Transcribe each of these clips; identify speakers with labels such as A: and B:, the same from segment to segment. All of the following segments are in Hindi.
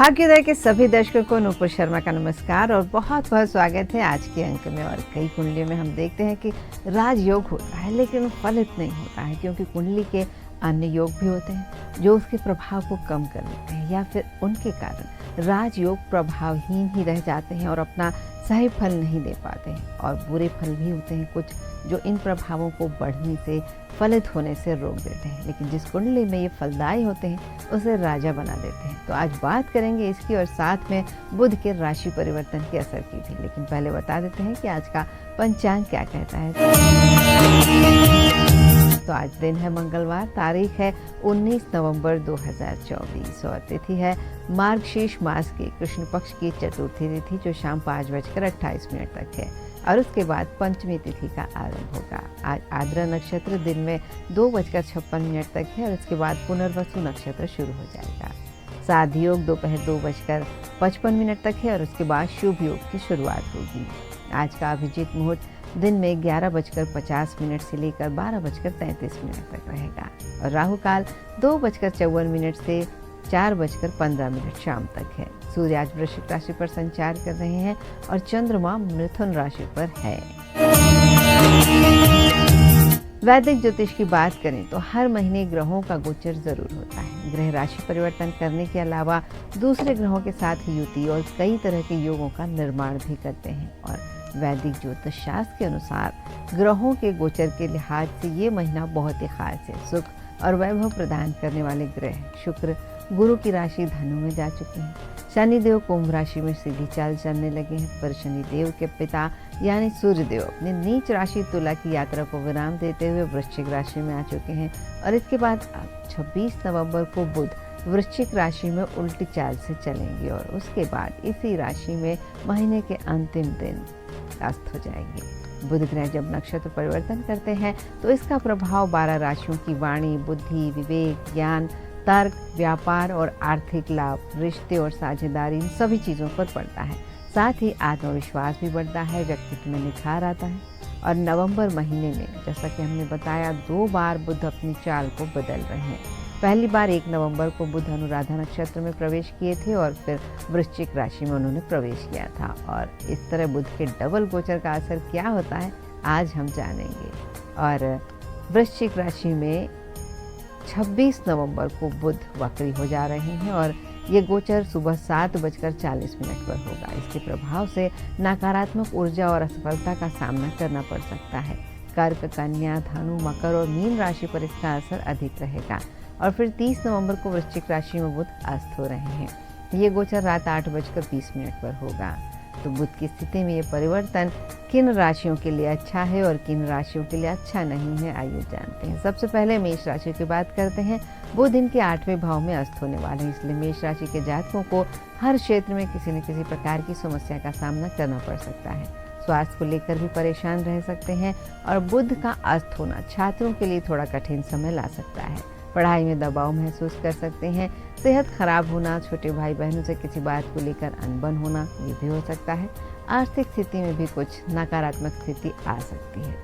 A: भाग्योदय के सभी दर्शकों को नूपुर शर्मा का नमस्कार और बहुत बहुत स्वागत है आज के अंक में। और कई कुंडलियों में हम देखते हैं कि राजयोग होता है लेकिन फलित नहीं होता है, क्योंकि कुंडली के अन्य योग भी होते हैं जो उसके प्रभाव को कम कर देते हैं, या फिर उनके कारण राजयोग प्रभावहीन ही रह जाते हैं और अपना सही फल नहीं दे पाते हैं। और बुरे फल भी होते हैं कुछ जो इन प्रभावों को बढ़ने से, फलित होने से रोक देते हैं, लेकिन जिस कुंडली में ये फलदायी होते हैं उसे राजा बना देते हैं। तो आज बात करेंगे इसकी और साथ में बुध के राशि परिवर्तन के असर की भी। लेकिन पहले बता देते हैं कि आज का पंचांग क्या कहता है। तो आज दिन है मंगलवार, तारीख है 19 नवंबर 2024 और तिथि है मार्गशीर्ष मास की कृष्ण पक्ष की चतुर्थी तिथि, जो शाम 5:28 तक है। और उसके बाद पंचमी तिथि का आरंभ होगा। आज आद्रा नक्षत्र दिन में 2:56 तक है और उसके बाद पुनर्वसु नक्षत्र शुरू हो जाएगा। साध योग दोपहर 2:55 तक है और उसके बाद शुभ योग की शुरुआत होगी। आज का अभिजीत मुहूर्त दिन में 11:50 से लेकर 12:33 तक रहेगा और राहु काल 2:54 से 4:15 शाम तक है। सूर्य आज वृश्चिक राशि पर संचार कर रहे हैं और चंद्रमा मिथुन राशि पर है। वैदिक ज्योतिष की बात करें तो हर महीने ग्रहों का गोचर जरूर होता है। ग्रह राशि परिवर्तन करने के अलावा दूसरे ग्रहों के साथ युति और कई तरह के योगों का निर्माण भी करते हैं। और वैदिक ज्योतिष शास्त्र के अनुसार ग्रहों के गोचर के लिहाज से ये महीना बहुत ही खास है। सुख और वैभव प्रदान करने वाले ग्रह शुक्र गुरु की राशि धनु में जा चुके हैं। शनिदेव कुंभ राशि में सीधी चाल चलने लगे हैं, पर शनिदेव के पिता यानी सूर्यदेव अपने नीच राशि तुला की यात्रा को विराम देते हुए वृश्चिक राशि में आ चुके हैं। और इसके बाद 26 नवंबर को बुध वृश्चिक राशि में उल्टी चाल से चलेंगे और उसके बाद इसी राशि में महीने के अंतिम दिन अस्त हो जाएंगे। बुध ग्रह जब नक्षत्र परिवर्तन करते हैं तो इसका प्रभाव 12 राशियों की वाणी, बुद्धि, विवेक, ज्ञान, तर्क, व्यापार और आर्थिक लाभ, रिश्ते और साझेदारी, इन सभी चीज़ों पर पड़ता है। साथ ही आत्मविश्वास भी बढ़ता है, व्यक्तित्व में निखार आता है। और नवंबर महीने में जैसा कि हमने बताया 2 बार बुध अपनी चाल को बदल रहे हैं। पहली बार 1 नवंबर को बुध अनुराधा नक्षत्र में प्रवेश किए थे और फिर वृश्चिक राशि में उन्होंने प्रवेश किया था। और इस तरह बुध के डबल गोचर का असर क्या होता है आज हम जानेंगे। और वृश्चिक राशि में 26 नवंबर को बुध वक्री हो जा रहे हैं और ये गोचर सुबह 7:40 पर होगा। इसके प्रभाव से नकारात्मक ऊर्जा और असफलता का सामना करना पड़ सकता है। कर्क, कन्या, धनु, मकर और मीन राशि पर इसका असर अधिक रहेगा। और फिर 30 नवंबर को वृश्चिक राशि में बुध अस्त हो रहे हैं। ये गोचर रात 8:20 पर होगा। तो बुध की स्थिति में ये परिवर्तन किन राशियों के लिए अच्छा है और किन राशियों के लिए अच्छा नहीं है, आइए जानते हैं। सबसे पहले मेष राशि की बात करते हैं। बुध इनके 8वें भाव में अस्त होने वाले हैं, इसलिए मेष राशि के जातकों को हर क्षेत्र में किसी न किसी प्रकार की समस्या का सामना करना पड़ सकता है। स्वास्थ्य को लेकर भी परेशान रह सकते हैं और बुध का अस्त होना छात्रों के लिए थोड़ा कठिन समय ला सकता है। पढ़ाई में दबाव महसूस कर सकते हैं। सेहत खराब होना, छोटे भाई बहनों से किसी बात को लेकर अनबन होना, ये भी हो सकता है। आर्थिक स्थिति में भी कुछ नकारात्मक स्थिति आ सकती है।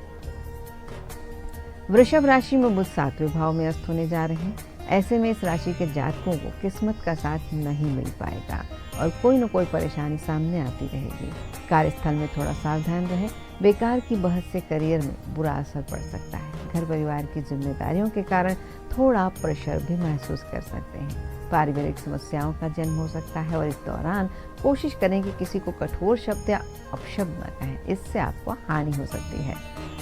A: वृषभ राशि में बुध 7वें भाव में अस्त होने जा रहे हैं। ऐसे में इस राशि के जातकों को किस्मत का साथ नहीं मिल पाएगा और कोई न कोई परेशानी सामने आती रहेगी। कार्यस्थल में थोड़ा सावधान रहें। बेकार की बहस से करियर में बुरा असर पड़ सकता है। घर परिवार की जिम्मेदारियों के कारण थोड़ा प्रेशर भी महसूस कर सकते हैं। पारिवारिक समस्याओं का जन्म हो सकता है और इस दौरान कोशिश करें कि किसी को कठोर शब्द या अपशब्द न कहें, इससे आपको हानि हो सकती है।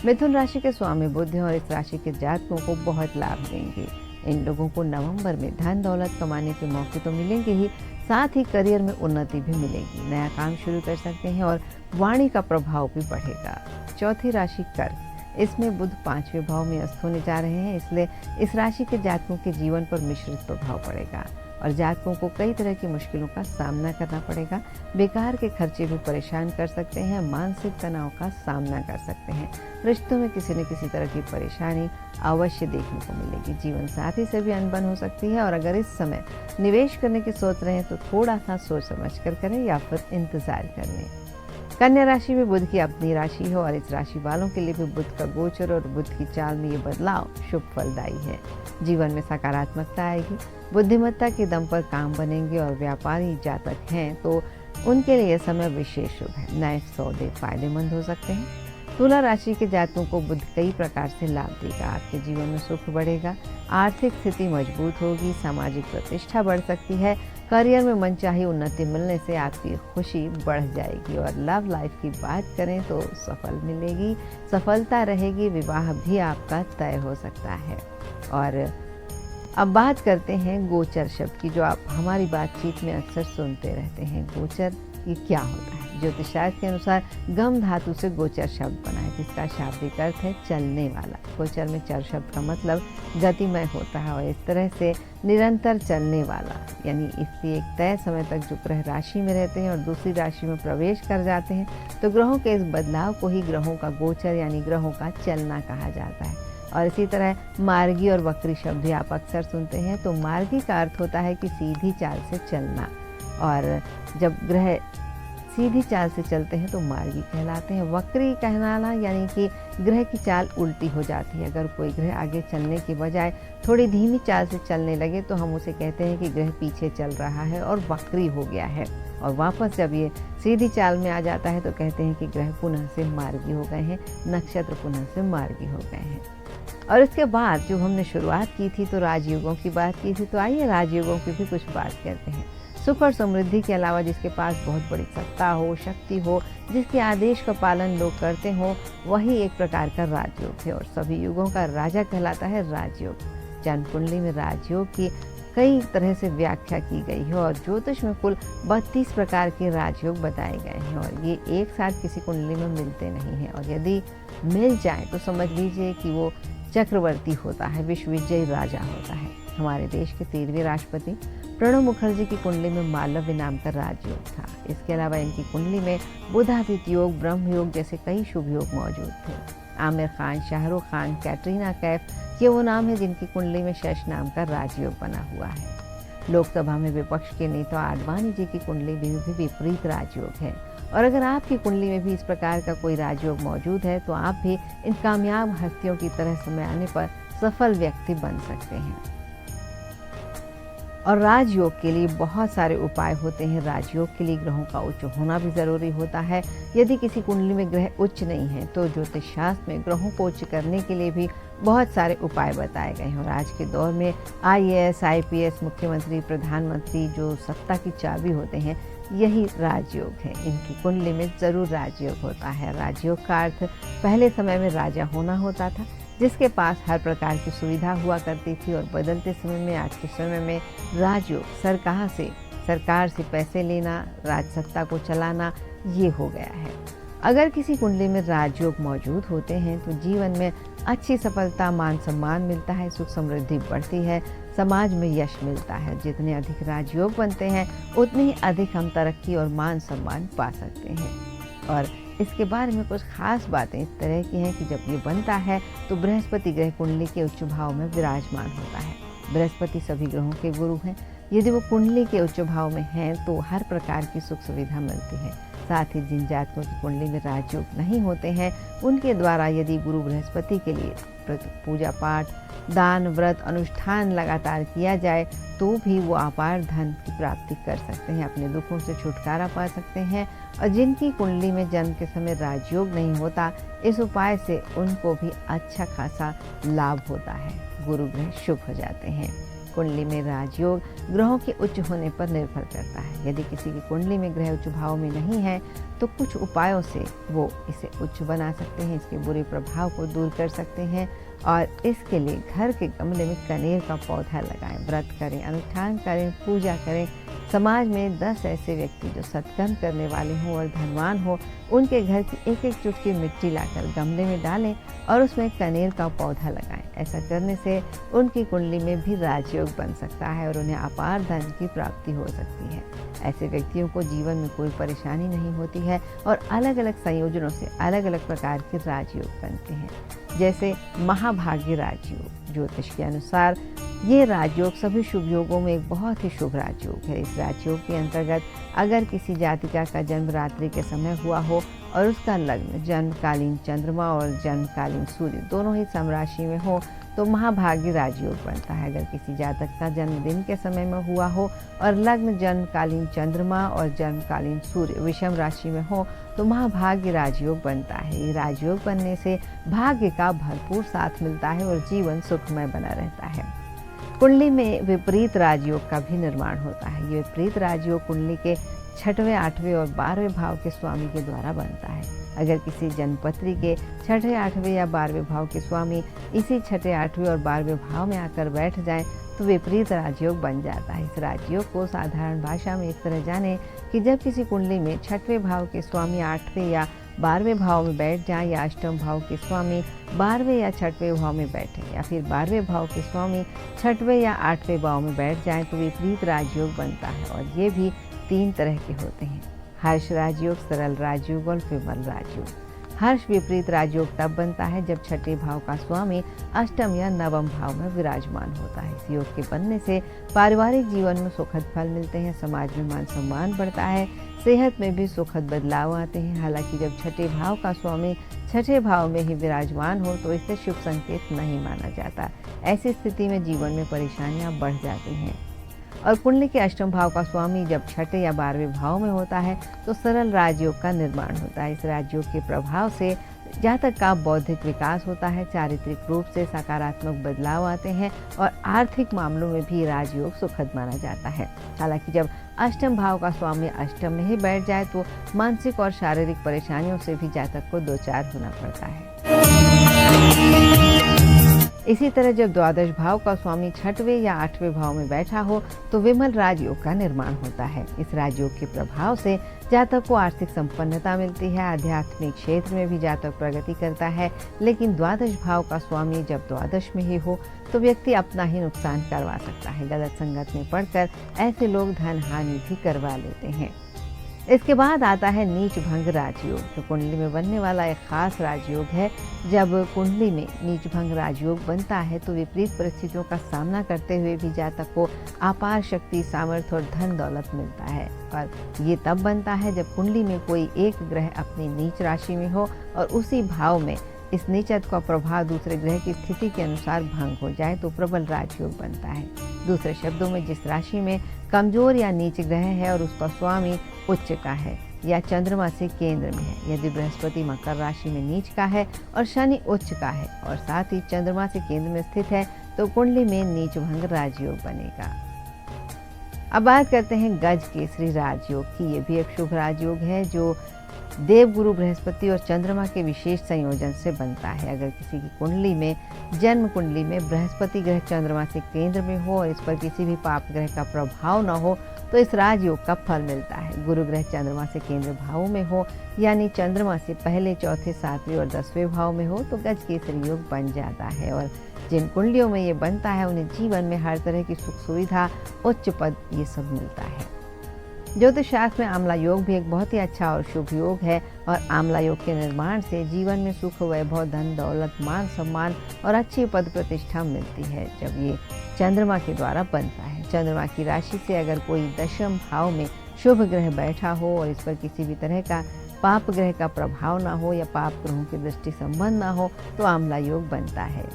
A: मिथुन राशि के स्वामी बुध और इस राशि के जातकों को बहुत लाभ देंगे। इन लोगों को नवंबर में धन दौलत कमाने के मौके तो मिलेंगे ही, साथ ही करियर में उन्नति भी मिलेगी। नया काम शुरू कर सकते हैं और वाणी का प्रभाव भी बढ़ेगा। चौथी राशि कर्क, इसमें बुध 5वें भाव में अस्त होने जा रहे हैं, इसलिए इस राशि के जातकों के जीवन पर मिश्रित प्रभाव पड़ेगा और जातकों को कई तरह की मुश्किलों का सामना करना पड़ेगा। बेकार के खर्चे भी परेशान कर सकते हैं। मानसिक तनाव का सामना कर सकते हैं। रिश्तों में किसी न किसी तरह की परेशानी अवश्य देखने को मिलेगी। जीवन साथी से भी अनबन हो सकती है और अगर इस समय निवेश करने की सोच रहे हैं तो थोड़ा सा सोच समझ कर करें या फिर इंतजार कर लें। कन्या राशि में बुध की अपनी राशि है और इस राशि वालों के लिए भी बुध का गोचर और बुध की चाल में ये बदलाव शुभ फलदायी है। जीवन में सकारात्मकता आएगी, बुद्धिमत्ता के दम पर काम बनेंगे और व्यापारी जातक हैं तो उनके लिए समय विशेष शुभ है। नए सौदे फायदेमंद हो सकते हैं। तुला राशि के जातकों को बुध कई प्रकार से लाभ देगा। आपके जीवन में सुख बढ़ेगा, आर्थिक स्थिति मजबूत होगी, सामाजिक प्रतिष्ठा बढ़ सकती है, करियर में मनचाही उन्नति मिलने से आपकी खुशी बढ़ जाएगी। और लव लाइफ की बात करें तो सफल मिलेगी, सफलता रहेगी, विवाह भी आपका तय हो सकता है। और अब बात करते हैं गोचर शब्द की, जो आप हमारी बातचीत में अक्सर सुनते रहते हैं। गोचर ये क्या होता है? ज्योतिषशास्त्र के अनुसार गम धातु से गोचर शब्द बना है, जिसका शाब्दिक अर्थ है चलने वाला। गोचर में चर शब्द का मतलब गतिमय होता है और इस तरह से निरंतर चलने वाला, यानी इसलिए एक तय समय तक जो ग्रह राशि में रहते हैं और दूसरी राशि में प्रवेश कर जाते हैं तो ग्रहों के इस बदलाव को ही ग्रहों का गोचर यानी ग्रहों का चलना कहा जाता है। और इसी तरह मार्गी और वक्री शब्द भी आप अक्सर सुनते हैं। तो मार्गी का अर्थ होता है कि सीधी चाल से चलना, और जब ग्रह सीधी चाल से चलते हैं तो मार्गी कहलाते हैं। वक्री कहलाना यानी कि ग्रह की चाल उल्टी हो जाती है। अगर कोई ग्रह आगे चलने के बजाय थोड़ी धीमी चाल से चलने लगे तो हम उसे कहते हैं कि ग्रह पीछे चल रहा है और वक्री हो गया है। और वापस जब ये सीधी चाल में आ जाता है तो कहते हैं कि ग्रह पुनः से मार्गी हो गए हैं, नक्षत्र पुनः से मार्गी हो गए हैं। और इसके बाद जो हमने शुरुआत की थी तो राजयोगों की बात की थी, तो आइए राजयोगों की भी कुछ बात करते हैं। सुख और समृद्धि के अलावा जिसके पास बहुत बड़ी सत्ता हो, शक्ति हो, जिसके आदेश का पालन लोग करते हो, वही एक प्रकार का राजयोग है। और सभी युगों का राजा कहलाता है राजयोग। जन्म कुंडली में राजयोग की कई तरह से व्याख्या की गई है और ज्योतिष में कुल 32 प्रकार के राजयोग बताए गए हैं और ये एक साथ किसी कुंडली में मिलते नहीं हैं। और यदि मिल जाए तो समझ लीजिए कि वो चक्रवर्ती होता है, विश्वविजयी राजा होता है। हमारे देश के 13वें राष्ट्रपति प्रणब मुखर्जी की कुंडली में मालव्य नाम का राजयोग था। इसके अलावा इनकी कुंडली में बुधादित्य योग, ब्रह्म योग जैसे कई शुभ योग मौजूद थे। आमिर खान, शाहरुख खान, कैटरीना कैफ ये वो नाम है जिनकी कुंडली में शश नाम का राजयोग बना हुआ है। लोकसभा में विपक्ष के नेता आडवाणी जी की कुंडली में भी विपरीत राजयोग है। और अगर आपकी कुंडली में भी इस प्रकार का कोई राजयोग मौजूद है तो आप भी इन कामयाब हस्तियों की तरह समय आने पर सफल व्यक्ति बन सकते हैं। और राजयोग के लिए बहुत सारे उपाय होते हैं। राजयोग के लिए ग्रहों का उच्च होना भी ज़रूरी होता है। यदि किसी कुंडली में ग्रह उच्च नहीं है तो ज्योतिष शास्त्र में ग्रहों को उच्च करने के लिए भी बहुत सारे उपाय बताए गए हैं। और आज के दौर में IAS, IPS, मुख्यमंत्री, प्रधानमंत्री जो सत्ता की चाबी होते हैं यही राजयोग है। इनकी कुंडली में ज़रूर राजयोग होता है। राजयोग का अर्थ पहले समय में राजा होना होता था, जिसके पास हर प्रकार की सुविधा हुआ करती थी। और बदलते समय में, आज के समय में राजयोग सरकार से पैसे लेना, राजसत्ता को चलाना, ये हो गया है। अगर किसी कुंडली में राजयोग मौजूद होते हैं तो जीवन में अच्छी सफलता, मान सम्मान मिलता है, सुख समृद्धि बढ़ती है, समाज में यश मिलता है। जितने अधिक राजयोग बनते हैं उतनी ही अधिक हम तरक्की और मान सम्मान पा सकते हैं। और इसके बारे में कुछ खास बातें इस तरह की हैं कि जब ये बनता है तो बृहस्पति ग्रह कुंडली के उच्च भाव में विराजमान होता है। बृहस्पति सभी ग्रहों के गुरु हैं। यदि वो कुंडली के उच्च भाव में हैं तो हर प्रकार की सुख सुविधा मिलती है। साथ ही जिन जातकों की कुंडली में राजयोग नहीं होते हैं उनके द्वारा यदि गुरु बृहस्पति के लिए पूजा पाठ, दान, व्रत, अनुष्ठान लगातार किया जाए तो भी वो अपार धन की प्राप्ति कर सकते हैं, अपने दुखों से छुटकारा पा सकते हैं। और जिनकी कुंडली में जन्म के समय राजयोग नहीं होता, इस उपाय से उनको भी अच्छा खासा लाभ होता है। गुरु ग्रह शुभ हो जाते हैं। कुंडली में राजयोग ग्रहों के उच्च होने पर निर्भर करता है। यदि किसी की कुंडली में ग्रह उच्च भाव में नहीं है तो कुछ उपायों से वो इसे उच्च बना सकते हैं, इसके बुरे प्रभाव को दूर कर सकते हैं। और इसके लिए घर के गमले में कनेर का पौधा लगाएं, व्रत करें, अनुष्ठान करें, पूजा करें। समाज में 10 ऐसे व्यक्ति जो सत्कर्म करने वाले हों और धनवान हो, उनके घर की एक एक चुटकी मिट्टी लाकर गमले में डालें और उसमें कनेर का पौधा लगाएं। ऐसा करने से उनकी कुंडली में भी राजयोग बन सकता है और उन्हें अपार धन की प्राप्ति हो सकती है। ऐसे व्यक्तियों को जीवन में कोई परेशानी नहीं होती है और अलग अलग संयोजनों से अलग अलग प्रकार के राजयोग बनते हैं। जैसे महाभाग्य राजयोग, ज्योतिष के अनुसार ये राजयोग सभी शुभ योगों में एक बहुत ही शुभ राजयोग है। इस राजयोग के अंतर्गत अगर किसी जातिका का जन्म रात्रि के समय हुआ हो और उसका लग्न जन्मकालीन चंद्रमा और जन्मकालीन सूर्य दोनों ही समराशि में हो तो महाभाग्य राजयोग बनता है। अगर किसी जातक का जन्म दिन के समय में हुआ हो और लग्न जन्मकालीन चंद्रमा और जन्मकालीन सूर्य विषम राशि में हो तो महाभाग्य राजयोग बनता है। ये राजयोग बनने से भाग्य का भरपूर साथ मिलता है और जीवन सुखमय बना रहता है। कुंडली में विपरीत राजयोग का भी निर्माण होता है। ये विपरीत राजयोग कुंडली के 6वें, 8वें और 12वें भाव के स्वामी के द्वारा बनता है। अगर किसी जन्मपत्री के 6वें, 8वें या 12वें भाव के स्वामी इसी 6वें, 8वें और 12वें भाव में आकर बैठ जाएं तो विपरीत राजयोग बन जाता है। इस राजयोग को साधारण भाषा में इस तरह जाने कि जब किसी कुंडली में 6वें भाव के स्वामी 8वें या 12वें भाव में बैठ जाएं या अष्टम भाव के स्वामी 12वें या 6वें भाव में बैठें या फिर 12वें भाव के स्वामी 6वें या 8वें भाव में बैठ जाएं तो विपरीत राजयोग बनता है। और ये भी 3 तरह के होते हैं: हर्ष राजयोग, सरल राजयोग और विमल राजयोग। हर्ष विपरीत राजयोग तब बनता है जब 6ठे भाव का स्वामी अष्टम या नवम भाव में विराजमान होता है। इस योग के बनने से पारिवारिक जीवन में सुखद फल मिलते हैं, समाज में मान सम्मान बढ़ता है, सेहत में भी सुखद बदलाव आते हैं। हालांकि जब 6ठे भाव का स्वामी 6ठे भाव में ही विराजमान हो तो इसे शुभ संकेत नहीं माना जाता। ऐसी स्थिति में जीवन में परेशानियां बढ़ जाती हैं। और कुंडली के अष्टम भाव का स्वामी जब 6ठे या 12वें भाव में होता है तो सरल राजयोग का निर्माण होता है। इस राजयोग के प्रभाव से जातक का बौद्धिक विकास होता है, चारित्रिक रूप से सकारात्मक बदलाव आते हैं और आर्थिक मामलों में भी राजयोग सुखद माना जाता है। हालांकि जब अष्टम भाव का स्वामी अष्टम में ही बैठ जाए तो मानसिक और शारीरिक परेशानियों से भी जातक को दो चार होना पड़ता है। इसी तरह जब द्वादश भाव का स्वामी 6वें या 8वें भाव में बैठा हो तो विमल राजयोग का निर्माण होता है। इस राजयोग के प्रभाव से जातक को आर्थिक संपन्नता मिलती है, आध्यात्मिक क्षेत्र में भी जातक प्रगति करता है। लेकिन द्वादश भाव का स्वामी जब द्वादश में ही हो तो व्यक्ति अपना ही नुकसान करवा सकता है। गलत संगत में पड़कर ऐसे लोग धन हानि भी करवा लेते हैं। इसके बाद आता है नीच भंग राजयोग, जो कुंडली में बनने वाला एक खास राजयोग है। जब कुंडली में नीच भंग राजयोग बनता है तो विपरीत परिस्थितियों का सामना करते हुए भी जातक को अपार शक्ति, सामर्थ्य और धन दौलत मिलता है। और ये तब बनता है जब कुंडली में कोई एक ग्रह अपनी नीच राशि में हो और उसी भाव में इस नीचत्व का प्रभाव दूसरे ग्रह की स्थिति के अनुसार भंग हो जाए तो प्रबल राजयोग बनता है। दूसरे शब्दों में जिस राशि में कमजोर या नीच ग्रह है और उसका स्वामी उच्च का है या चंद्रमा से केंद्र में है, यदि बृहस्पति मकर राशि में नीच का है और शनि उच्च का है और साथ ही चंद्रमा से केंद्र में स्थित है तो कुंडली में नीच भंग राजयोग बनेगा। अब बात करते हैं गज केसरी राजयोग की। ये भी एक शुभ राजयोग है जो देवगुरु बृहस्पति और चंद्रमा के विशेष संयोजन से बनता है। अगर किसी की कुंडली में जन्म कुंडली में बृहस्पति ग्रह चंद्रमा से केंद्र में हो और इस पर किसी भी पाप ग्रह का प्रभाव न हो तो इस राजयोग का फल मिलता है। गुरु ग्रह चंद्रमा से केंद्र भाव में हो यानी चंद्रमा से पहले, चौथे, 7वें और 10वें भाव में हो तो गज केसरी योग बन जाता है। और जिन कुंडलियों में ये बनता है उन्हें जीवन में हर तरह की सुख सुविधा, उच्च पद, ये सब मिलता है। ज्योतिष शास्त्र में आंवला योग भी एक बहुत ही अच्छा और शुभ योग है और आंवला योग के निर्माण से जीवन में सुख, वैभव, धन, दौलत, मान सम्मान और अच्छी पद प्रतिष्ठा मिलती है जब ये चंद्रमा के द्वारा बनता है। चंद्रमा की राशि से अगर कोई दशम भाव में शुभ ग्रह बैठा हो और इस पर किसी भी तरह का पाप ग्रह का प्रभाव ना हो या पाप ग्रहों की दृष्टि संबंध ना हो तो आंवला योग बनता है।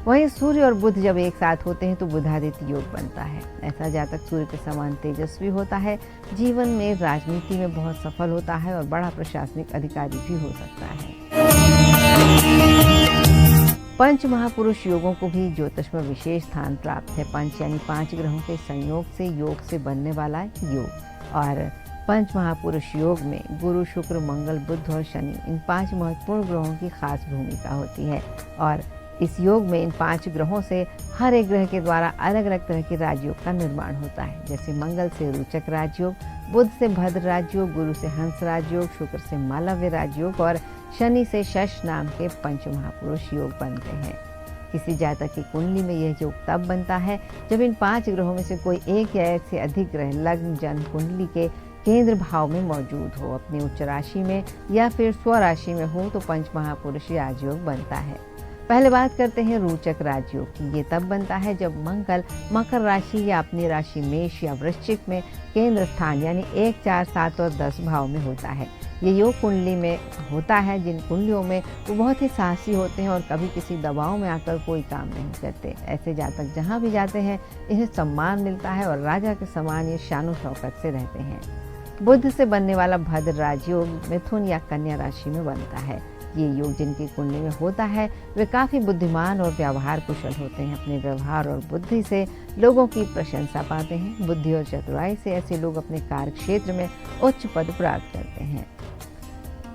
A: वहीं सूर्य और बुध जब एक साथ होते हैं तो बुधादित्य योग बनता है। ऐसा जातक सूर्य के समान तेजस्वी होता है, जीवन में राजनीति में बहुत सफल होता है और बड़ा प्रशासनिक अधिकारी भी हो सकता है। पंच महापुरुष योगों को भी ज्योतिष में विशेष स्थान प्राप्त है। पंच यानी 5 ग्रहों के संयोग से बनने वाला योग। और पंच महापुरुष योग में गुरु, शुक्र, मंगल, बुध और शनि, इन 5 महत्वपूर्ण ग्रहों की खास भूमिका होती है। और इस योग में इन 5 ग्रहों से हर एक ग्रह के द्वारा अलग अलग तरह के राजयोग का निर्माण होता है। जैसे मंगल से रोचक राजयोग, बुध से भद्र राजयोग, गुरु से हंस राजयोग, शुक्र से मालव्य राजयोग और शनि से शश नाम के पंच महापुरुष योग बनते हैं। किसी जातक की कुंडली में यह योग तब बनता है जब इन 5 ग्रहों में से कोई एक या एक से अधिक ग्रह लग्न जन्म कुंडली के केंद्र भाव में मौजूद हो, अपनी उच्च राशि में या फिर स्व राशि में हो तो पंच महापुरुष राजयोग बनता है। पहले बात करते हैं रोचक राजयोग की। ये तब बनता है जब मंगल मकर राशि या अपनी राशि मेष या वृश्चिक में केंद्र स्थान यानी 1, 4, 7 और 10 भाव में होता है। ये योग कुंडली में होता है। जिन कुंडलियों में वो बहुत ही साहसी होते हैं और कभी किसी दबाव में आकर कोई काम नहीं करते, ऐसे जातक जहाँ भी जाते हैं इन्हें सम्मान मिलता है और राजा के समान ये शानो शौकत से रहते हैं। बुध से बनने वाला भद्र राजयोग मिथुन या कन्या राशि में बनता है। ये योग जिनकी कुंडली में होता है वे काफ़ी बुद्धिमान और व्यवहार कुशल होते हैं। अपने व्यवहार और बुद्धि से लोगों की प्रशंसा पाते हैं। बुद्धि और चतुराई से ऐसे लोग अपने कार्य क्षेत्र में उच्च पद प्राप्त करते हैं।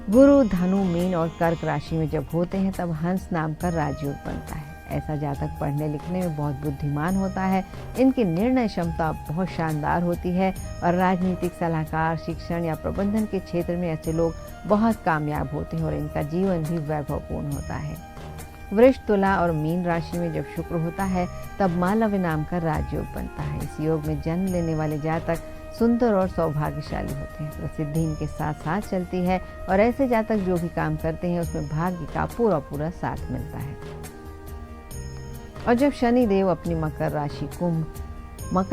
A: गुरु धनु मीन और कर्क राशि में जब होते हैं तब हंस नाम का राजयोग बनता है। ऐसा जातक पढ़ने लिखने में बहुत बुद्धिमान होता है। इनकी निर्णय क्षमता बहुत शानदार होती है और राजनीतिक सलाहकार, शिक्षण या प्रबंधन के क्षेत्र में ऐसे लोग बहुत कामयाब होते हैं और इनका जीवन भी वैभवपूर्ण होता है। वृष, तुला और मीन राशि में जब शुक्र होता है तब मालव्य नाम का राजयोग बनता है। इस योग में जन्म लेने वाले जातक सुंदर और सौभाग्यशाली होते हैं। प्रसिद्धि इनके साथ साथ चलती है और ऐसे जातक जो भी काम करते हैं उसमें भाग्य का पूरा साथ मिलता है। और जब शनि देव अपनी मकर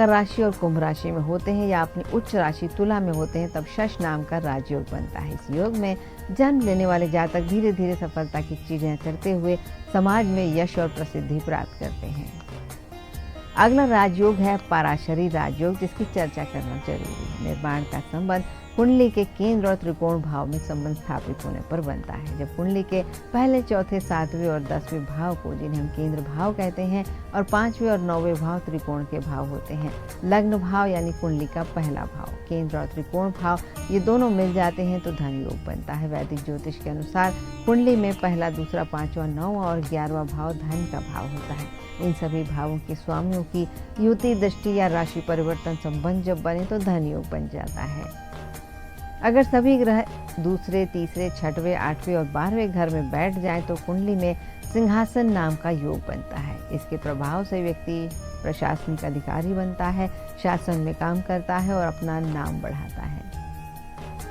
A: राशि और कुंभ राशि में होते हैं या अपनी उच्च राशि तुला में होते हैं तब शश नाम का राजयोग बनता है। इस योग में जन्म लेने वाले जातक धीरे धीरे सफलता की चीजें चढ़ते हुए समाज में यश और प्रसिद्धि प्राप्त करते हैं। अगला राजयोग है पराशरी राजयोग, जिसकी चर्चा करना जरूरी है। निर्माण का संबंध कुंडली के केंद्र और त्रिकोण भाव में संबंध स्थापित होने पर बनता है। जब कुंडली के पहले, चौथे, 7वें और 10वें भाव को, जिन्हें हम केंद्र भाव कहते हैं, और 5वें और 9वें भाव त्रिकोण के भाव होते हैं। लग्न भाव यानी कुंडली का पहला भाव, केंद्र और त्रिकोण भाव, ये दोनों मिल जाते हैं तो धन योग बनता है। वैदिक ज्योतिष के अनुसार कुंडली में पहला, दूसरा, 5वां, 9वां और 11वां भाव धन का भाव होता है। इन सभी भावों के स्वामियों की युति, दृष्टि या राशि परिवर्तन संबंध जब बने तो धन योग बन जाता है। अगर सभी ग्रह दूसरे, तीसरे, 6वें, 8वें और 12वें घर में बैठ जाएं तो कुंडली में सिंहासन नाम का योग बनता है। इसके प्रभाव से व्यक्ति प्रशासनिक अधिकारी बनता है, शासन में काम करता है और अपना नाम बढ़ाता है।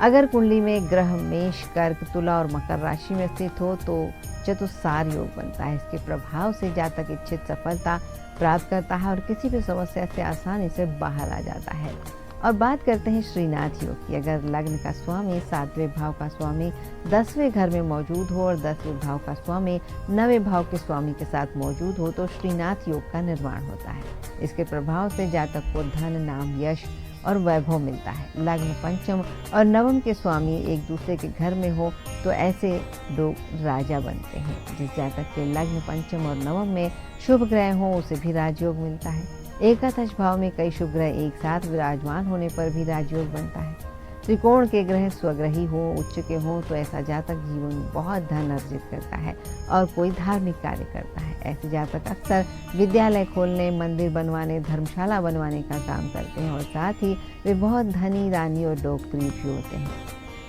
A: अगर कुंडली में ग्रह मेष, कर्क, तुला और मकर राशि में स्थित हो तो चतुस्सार योग बनता है। इसके प्रभाव से जातक इच्छित सफलता प्राप्त करता है और किसी भी समस्या से आसानी से बाहर आ जाता है। और बात करते हैं श्रीनाथ योग की। अगर लग्न का स्वामी 7वें भाव का स्वामी 10वें घर में मौजूद हो और 10वें भाव का स्वामी 9वें भाव के स्वामी के साथ मौजूद हो तो श्रीनाथ योग का निर्माण होता है। इसके प्रभाव से जातक को धन, नाम, यश और वैभव मिलता है। लग्न, पंचम और नवम के स्वामी एक दूसरे के घर में हो तो ऐसे लोग राजा बनते हैं। जिस जातक के लग्न, पंचम और नवम में शुभ ग्रह हो उसे भी राजयोग मिलता है। एकादश भाव में कई शुभ ग्रह एक साथ विराजमान होने पर भी राजयोग बनता है। त्रिकोण के ग्रह स्वग्रही हो, उच्च के हो तो ऐसा जातक जीवन में बहुत धन अर्जित करता है और कोई धार्मिक कार्य करता है। ऐसे जातक अक्सर विद्यालय खोलने, मंदिर बनवाने, धर्मशाला बनवाने का काम करते हैं और साथ ही वे बहुत धनी, रानी और लोकप्रिय भी होते हैं।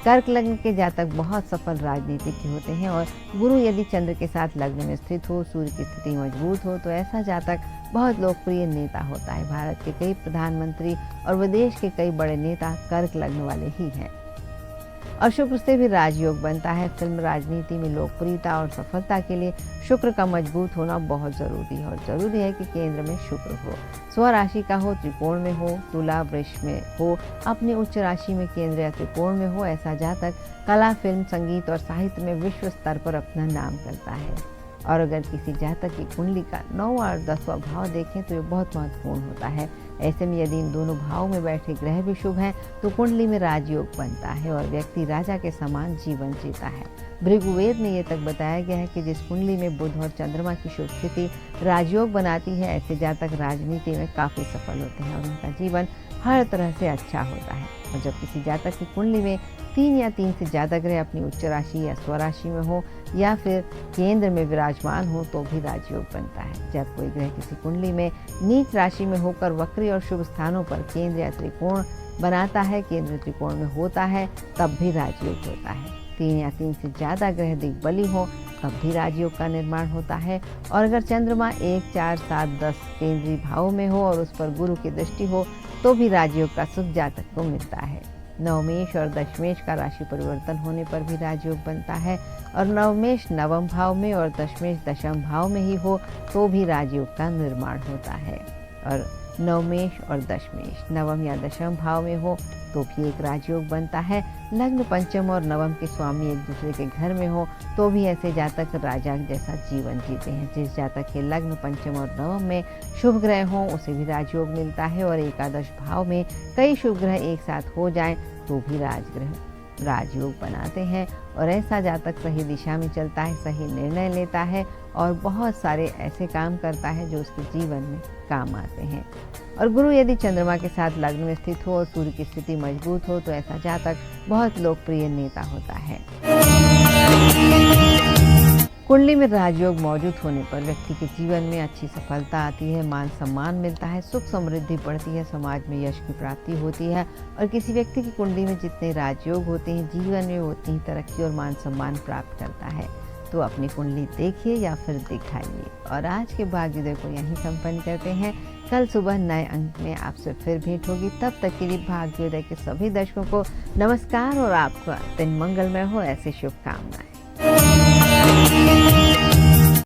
A: कर्क लग्न के जातक बहुत सफल राजनीतिज्ञ होते हैं और गुरु यदि चंद्र के साथ लग्न में स्थित हो, सूर्य की स्थिति मजबूत हो तो ऐसा जातक बहुत लोकप्रिय नेता होता है। भारत के कई प्रधानमंत्री और विदेश के कई बड़े नेता कर्क लग्न वाले ही हैं। और शुक्र से भी राजयोग बनता है। फिल्म, राजनीति में लोकप्रियता और सफलता के लिए शुक्र का मजबूत होना बहुत जरूरी है और जरूरी है कि केंद्र में शुक्र हो, स्वराशि का हो, त्रिकोण में हो, तुला, वृष में हो, अपनी उच्च राशि में केंद्र या त्रिकोण में हो। ऐसा जातक कला, फिल्म, संगीत और साहित्य में विश्व स्तर पर अपना नाम करता है। और अगर किसी जातक की कुंडली का 9वां और 10वां भाव देखें तो ये बहुत महत्वपूर्ण होता है। ऐसे में यदि इन दोनों भावों में बैठे ग्रह भी शुभ हैं तो कुंडली में राजयोग बनता है और व्यक्ति राजा के समान जीवन जीता है। भृगुवेद में ये तक बताया गया है कि जिस कुंडली में बुध और चंद्रमा की शुभ स्थिति राजयोग बनाती है ऐसे जातक राजनीति में काफ़ी सफल होते हैं और उनका जीवन हर तरह से अच्छा होता है। और जब किसी जातक की कुंडली में 3 या 3 से ज़्यादा ग्रह अपनी उच्च राशि या स्वराशि में हो या फिर केंद्र में विराजमान हो तो भी राजयोग बनता है। जब कोई ग्रह किसी कुंडली में नीच राशि में होकर वक्री और शुभ स्थानों पर केंद्र या त्रिकोण बनाता है, केंद्र त्रिकोण में होता है, तब भी राजयोग होता है। 3 या 3 से ज़्यादा ग्रह दिग्बली हो तब भी राजयोग का निर्माण होता है। और अगर चंद्रमा 1, 4, 7, 10 केंद्रीय भावों में हो और उस पर गुरु की दृष्टि हो तो भी राजयोग का सुख जातक को मिलता है। नवमेश और दशमेश का राशि परिवर्तन होने पर भी राजयोग बनता है, और नवमेश नवम भाव में और दशमेश दशम भाव में ही हो तो भी राजयोग का निर्माण होता है। और नवमेश और दशमेश नवम या दशम भाव में हो तो भी एक राजयोग बनता है। लग्न पंचम और नवम के स्वामी एक दूसरे के घर में हो तो भी ऐसे जातक राजा जैसा जीवन जीते हैं। जिस जातक के लग्न पंचम और नवम में शुभ ग्रह हों उसे भी राजयोग मिलता है, और एकादश भाव में कई शुभ ग्रह एक साथ हो जाएं तो भी राजयोग बनाते हैं। और ऐसा जातक सही दिशा में चलता है, सही निर्णय लेता है और बहुत सारे ऐसे काम करता है जो उसके जीवन में काम आते हैं। और गुरु यदि चंद्रमा के साथ लग्न में स्थित हो और सूर्य की स्थिति मजबूत हो तो ऐसा जातक बहुत लोकप्रिय नेता होता है। कुंडली में राजयोग मौजूद होने पर व्यक्ति के जीवन में अच्छी सफलता आती है, मान सम्मान मिलता है, सुख समृद्धि बढ़ती है, समाज में यश की प्राप्ति होती है। और किसी व्यक्ति की कुंडली में जितने राजयोग होते हैं जीवन में उतनी ही तरक्की और मान सम्मान प्राप्त करता है। तो अपनी कुंडली देखिए या फिर दिखाइए। और आज के भाग्योदय को यहीं संपन्न करते हैं। कल सुबह नए अंक में आपसे फिर भेंट होगी। तब तक के लिए भाग्योदय के सभी दर्शकों को नमस्कार और आपका दिन मंगलमय हो ऐसी शुभकामनाएं।